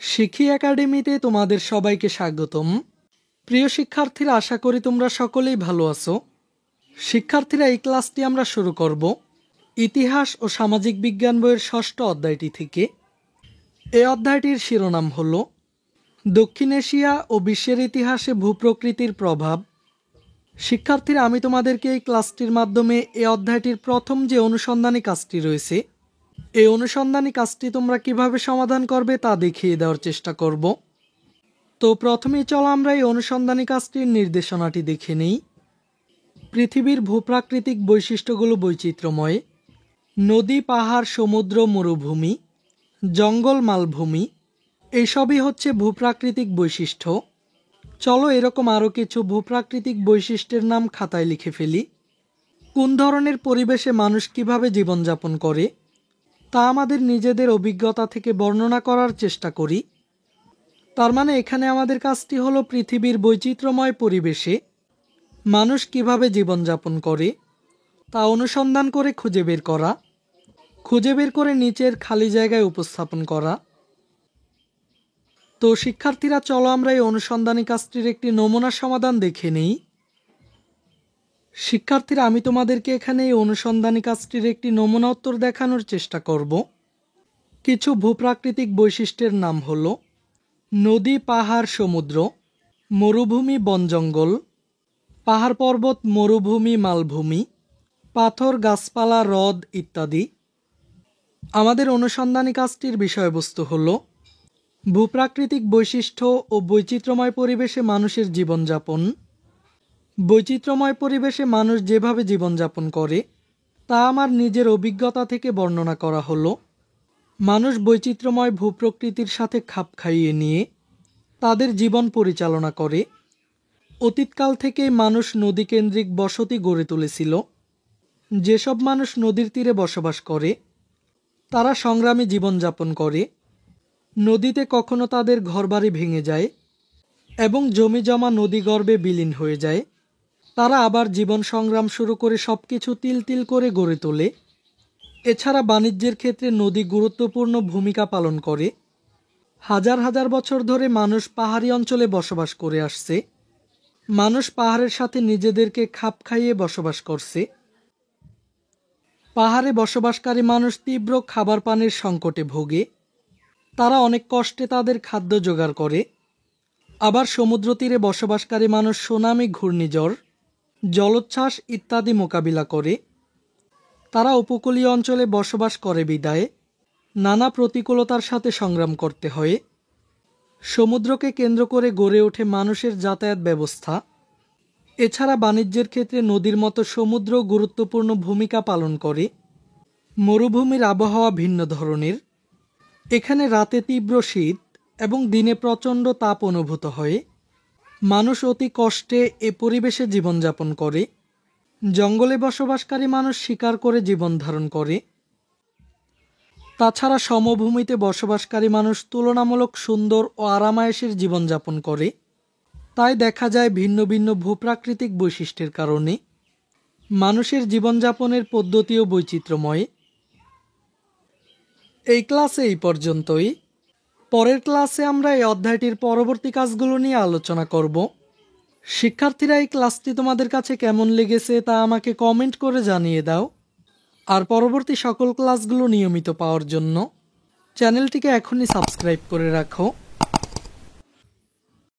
শিখি একাডেমিতে তোমাদের সবাইকে স্বাগতম। প্রিয় শিক্ষার্থীরা, আশা করি তোমরা সকলেই ভালো আছো। শিক্ষার্থীরা, এই ক্লাসটি আমরা শুরু করব ইতিহাস ও সামাজিক বিজ্ঞান বইয়ের ষষ্ঠ অধ্যায়টি থেকে। এই অধ্যায়টির শিরোনাম হল দক্ষিণ এশিয়া ও বিশ্বের ইতিহাসে ভূপ্রকৃতির প্রভাব। শিক্ষার্থীরা, আমি তোমাদেরকে এই ক্লাসটির মাধ্যমে এই অধ্যায়টির প্রথম যে অনুসন্ধানী কাজটি রয়েছে, এই অনুসন্ধানী কাজটি তোমরা কিভাবে সমাধান করবে তা দেখিয়ে দেওয়ার চেষ্টা করব। তো প্রথমেই চলো আমরা এই অনুসন্ধানী কাজটির নির্দেশনাটি দেখে নিই। পৃথিবীর ভূপ্রাকৃতিক বৈশিষ্ট্যগুলো বৈচিত্র্যময়। নদী, পাহাড়, সমুদ্র, মরুভূমি, জঙ্গল, মালভূমি এইসবই হচ্ছে ভূপ্রাকৃতিক বৈশিষ্ট্য। চলো এরকম আরও কিছু ভূপ্রাকৃতিক বৈশিষ্ট্যের নাম খাতায় লিখে ফেলি। কোন ধরনের পরিবেশে মানুষ কিভাবে জীবনযাপন করে তা আমাদের নিজেদের অভিজ্ঞতা থেকে বর্ণনা করার চেষ্টা করি। তার মানে এখানে আমাদের কাজটি হলো পৃথিবীর বৈচিত্র্যময় পরিবেশে মানুষ কিভাবে জীবনযাপন করে তা অনুসন্ধান করে খুঁজে বের করে নিচের খালি জায়গায় উপস্থাপন করা। তো শিক্ষার্থীরা, চলো আমরা এই অনুসন্ধানী কাজটির একটি নমুনা সমাধান দেখে নিই। শিক্ষার্থীরা, আমি তোমাদেরকে এখানে এই অনুসন্ধানী কাজটির একটি নমুনা উত্তর দেখানোর চেষ্টা করব। কিছু ভূপ্রাকৃতিক বৈশিষ্ট্যের নাম হলো নদী, পাহাড়, সমুদ্র, মরুভূমি, বন জঙ্গল, পাহাড় পর্বত, মরুভূমি, মালভূমি, পাথর, গাছপালা, হ্রদ ইত্যাদি। আমাদের অনুসন্ধানী কাজটির বিষয়বস্তু হলো ভূপ্রাকৃতিক বৈশিষ্ট্য ও বৈচিত্র্যময় পরিবেশে মানুষের জীবনযাপন। বৈচিত্র্যময় পরিবেশে মানুষ যেভাবে জীবনযাপন করে তা আমার নিজের অভিজ্ঞতা থেকে বর্ণনা করা হলো। মানুষ বৈচিত্র্যময় ভূপ্রকৃতির সাথে খাপ খাইয়ে নিয়ে তাদের জীবন পরিচালনা করে। অতীতকাল থেকেই মানুষ নদীকেন্দ্রিক বসতি গড়ে তুলেছিল। যেসব মানুষ নদীর তীরে বসবাস করে তারা সংগ্রামী জীবনযাপন করে। নদীতে কখনো তাদের ঘরবাড়ি ভেঙে যায় এবং জমি জমা নদীগর্ভে বিলীন হয়ে যায়। তারা আবার জীবন সংগ্রাম শুরু করে সবকিছু তিল তিল করে গড়ে তোলে। এছাড়া বাণিজ্যের ক্ষেত্রে নদী গুরুত্বপূর্ণ ভূমিকা পালন করে। হাজার হাজার বছর ধরে মানুষ পাহাড়ি অঞ্চলে বসবাস করে আসছে। মানুষ পাহাড়ের সাথে নিজেদেরকে খাপ খাইয়ে বসবাস করছে। পাহাড়ে বসবাসকারী মানুষ তীব্র খাবার পানির সংকটে ভোগে। তারা অনেক কষ্টে তাদের খাদ্য জোগাড় করে। আবার সমুদ্র তীরে বসবাসকারী মানুষ সুনামি, ঘূর্ণিঝড়, জলোচ্ছ্বাস ইত্যাদি মোকাবিলা করে। তারা উপকূলীয় অঞ্চলে বসবাস করে বিদায় নানা প্রতিকূলতার সাথে সংগ্রাম করতে হয়। সমুদ্রকে কেন্দ্র করে গড়ে ওঠে মানুষের যাতায়াত ব্যবস্থা। এছাড়া বাণিজ্যের ক্ষেত্রে নদীর মতো সমুদ্র গুরুত্বপূর্ণ ভূমিকা পালন করে। মরুভূমির আবহাওয়া ভিন্ন ধরনের। এখানে রাতে তীব্র শীত এবং দিনে প্রচণ্ড তাপ অনুভূত হয়। মানুষ অতি কষ্টে এ পরিবেশে জীবনযাপন করে। জঙ্গলে বসবাসকারী মানুষ শিকার করে জীবন ধারণ করে। তাছাড়া সমভূমিতে বসবাসকারী মানুষ তুলনামূলক সুন্দর ও আরামায়েশের জীবনযাপন করে। তাই দেখা যায় ভিন্ন ভিন্ন ভূপ্রাকৃতিক বৈশিষ্ট্যের কারণে মানুষের জীবনযাপনের পদ্ধতিও বৈচিত্র্যময়। এই ক্লাসে এই পর্যন্তই। পরের ক্লাসে আমরা এই অধ্যায়টির পরবর্তী কাজগুলো নিয়ে আলোচনা করব। শিক্ষার্থীরা, এই ক্লাসটি তোমাদের কাছে কেমন লেগেছে তা আমাকে কমেন্ট করে জানিয়ে দাও। আর পরবর্তী সকল ক্লাসগুলো নিয়মিত পাওয়ার জন্য চ্যানেলটিকে এখনই সাবস্ক্রাইব করে রাখো।